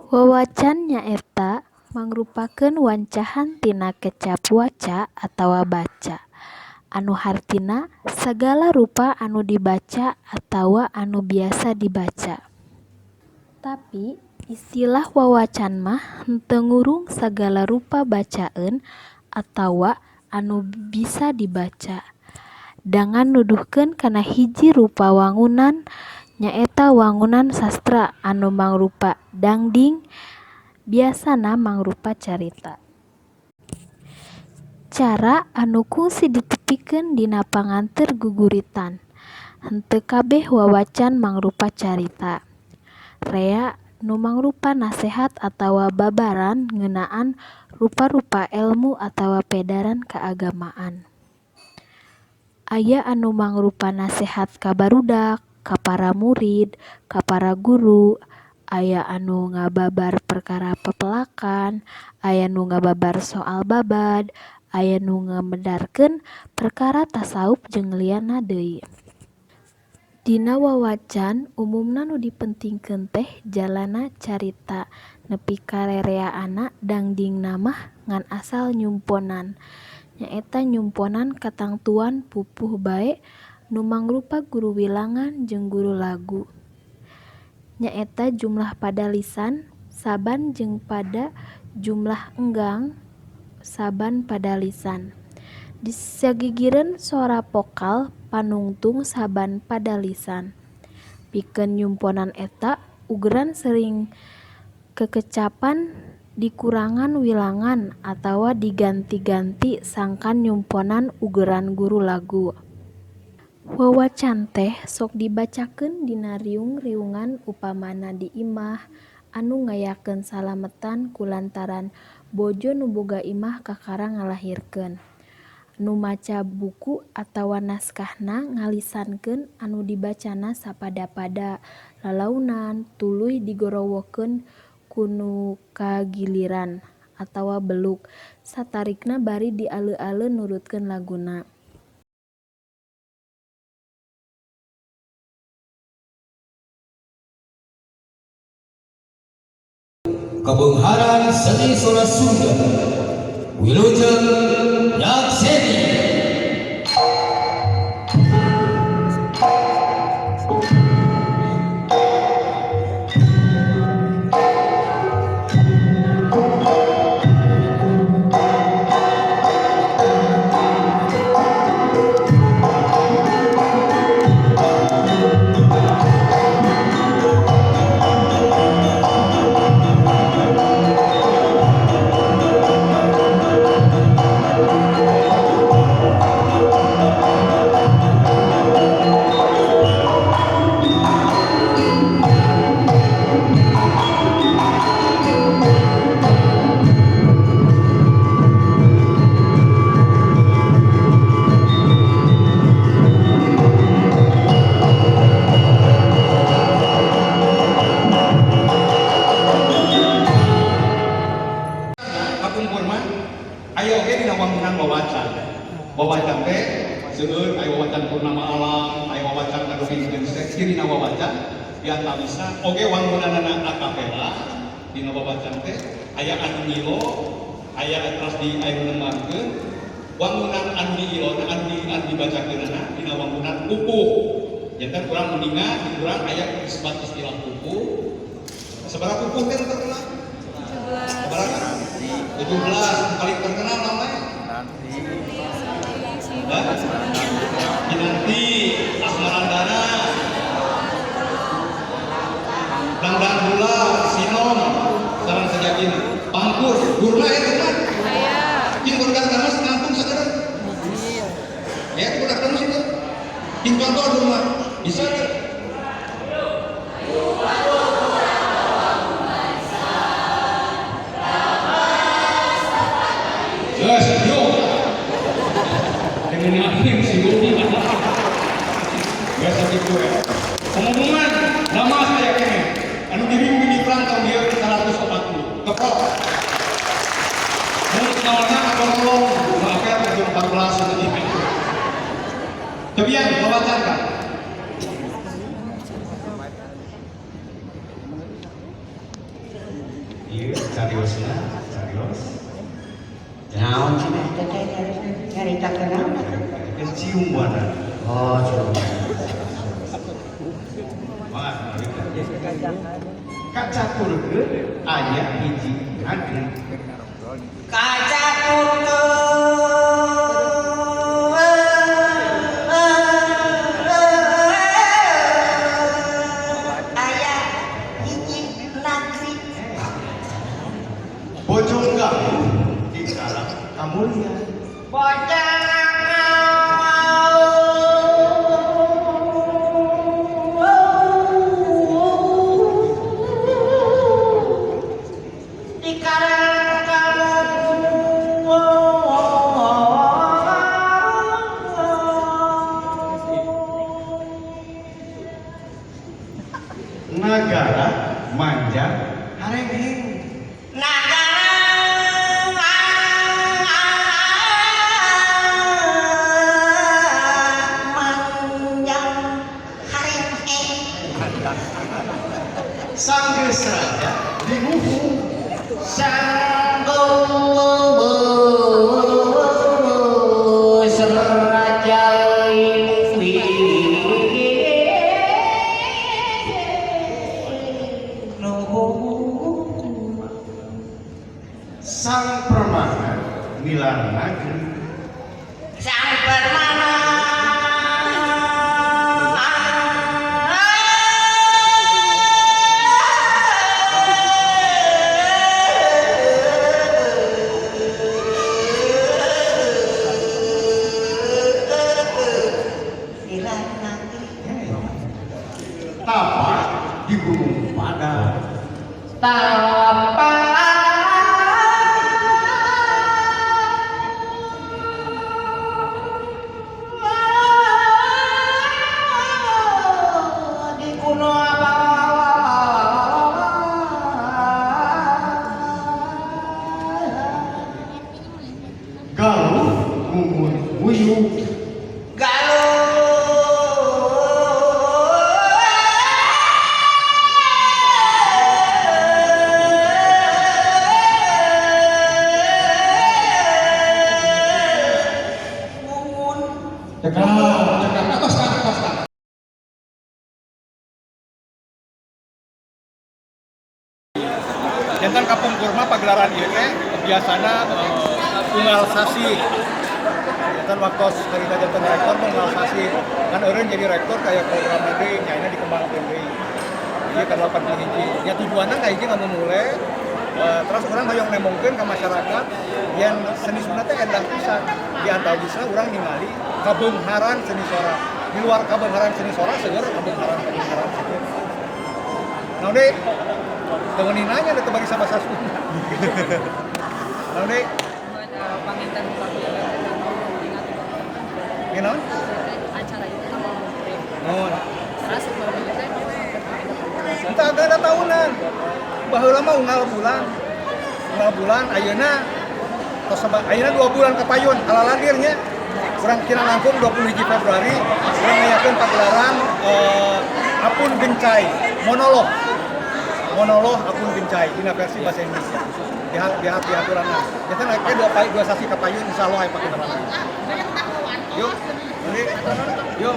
Wawacan nyaeta mangrupakeun wancahan tina kecap waca atawa baca, anu hartina sagala rupa anu dibaca atawa anu biasa dibaca. Tapi istilah wawacan mah henteu ngurung sagala rupa bacaan atawa anu bisa dibaca. Dangan nuduhkeun kana hiji rupa wangunan nyaeta wangunan sastra anu mangrupa dangding, biasana mangrupa carita. Cara anu kungsi ditepikeun dina panganteur guguritan. Henteu kabeh wawacan mangrupa carita. Rea nu mangrupa nasehat atawa babaran ngeunaan rupa-rupa elmu atawa pedaran kaagamaan. Aya anu mangrupa nasehat ka barudak, ka para murid, ka para guru, aya anu ngababar perkara pepelakan, aya nu ngababar soal babad, aya nu ngamedarkeun perkara tasawuf jeung lianna deui. Dina wawacan umumna nu dipentingkeun teh jalana carita nepi ka rereaana dangdingna mah ngan asal nyumponan. Nyaeta nyumponan katangtuan pupuh bae nu mangrupa guru wilangan jeung guru lagu. Nyaeta jumlah pada lisan saban jeung pada jumlah enggang saban pada lisan. Disagigireun sora vokal panungtung saban pada lisan. Pikeun nyumponan eta ugeran sering kekecapan dikurangan wilangan atawa diganti-ganti sangkan nyumponan ugeran guru lagu. Wawacan teh sok dibacakeun dina riung-riungan upamana di imah anu ngayakeun salametan kulantaran bojo nu boga imah kakara ngalahirkeun. Nu maca buku atawa naskahna ngalisankeun anu dibacana sapada-pada, lalaunan, tuluy digorowokeun ku nu kagiliran atawa beluk, satarikna bari dialeu-aleu nurutkeun laguna. Kebeungharan seni sora Sunda Wilujeng Yakseni. Aya oge dina wangunan wawacan. Wawacan teh seueur aya wawacan purnama alam, aya wawacan anu dikeun dina wawacan diantarana oge wangunanna akapela dina wawacan teh aya anu ngilo, aya terus di aya lembarkeun wangunan anu diilona anu dibacakeunna dina wangunan pupuh. Janten urang mendingan di urang aya disebut istilah pupuh. Sabaraha pupuh teh terkenal? 17 paling terkenal namanya Kinanti, Asmarandana, Dangdang Gula, Sinom, sareng sajagina. Pangkur, gurna ya teman. Ini budak kamus ngampung sadar. Ya budak kamus itu. Ini contoh gurna bisa kan? Biasa gitu ya. Pengumuman nama saya kene. Anu dirimu di perang tahun 1940. Tepok. Mun naonna abang tolong maafkan tahun 14 nanti. Kebian wawacan kan? kacaturkeun aya hiji nagreg. Bojonggaluh dikarang kamulyan. Nagara manja harengheng. Sanggeus raja dinuhung. Sang permana milar negeri. Tapak di gunung Padang. Galuh ngumun nguyuh. Cekap atas kan. Jantan Kapung Kurma pagelaran ieu teh biasana unggal sasi. Jantan waktu harita jantan rektor unggal sasi. Kan eureun jadi rektor kayak program deui nyaina dikembangkeun deui. Ieu kan 8 hiji. Ya tujuanna ka hiji ngamumule terus orang hoyong nemongkeun ka masyarakat yang seni Sunda teh endah pisan. Di antaranya urang ningali kabeungharan seni sora. Di luar kabeungharan seni sora seueur kabeungharan seni. Nah, deh, temenin nanya ada tebari sama bahasa Sunda. Nah, deh. Panginten Gimana? acara itu kan mau Oh. terus kalau itu Entah ada tahunan. Baheula mah unggal bulan ayeuna tos ayeuna 2 bulan ke payun ala lahirnya. Urang kira langkung 21 Februari urang ngayakeun pagelaran Apun Gencai monolog Apun Gencai dina versi bahasa Indonesia. Di aturanna. Kita naiknya 2 sasi ke payun insyaallah aya pagelaran. Yuk. Yuk,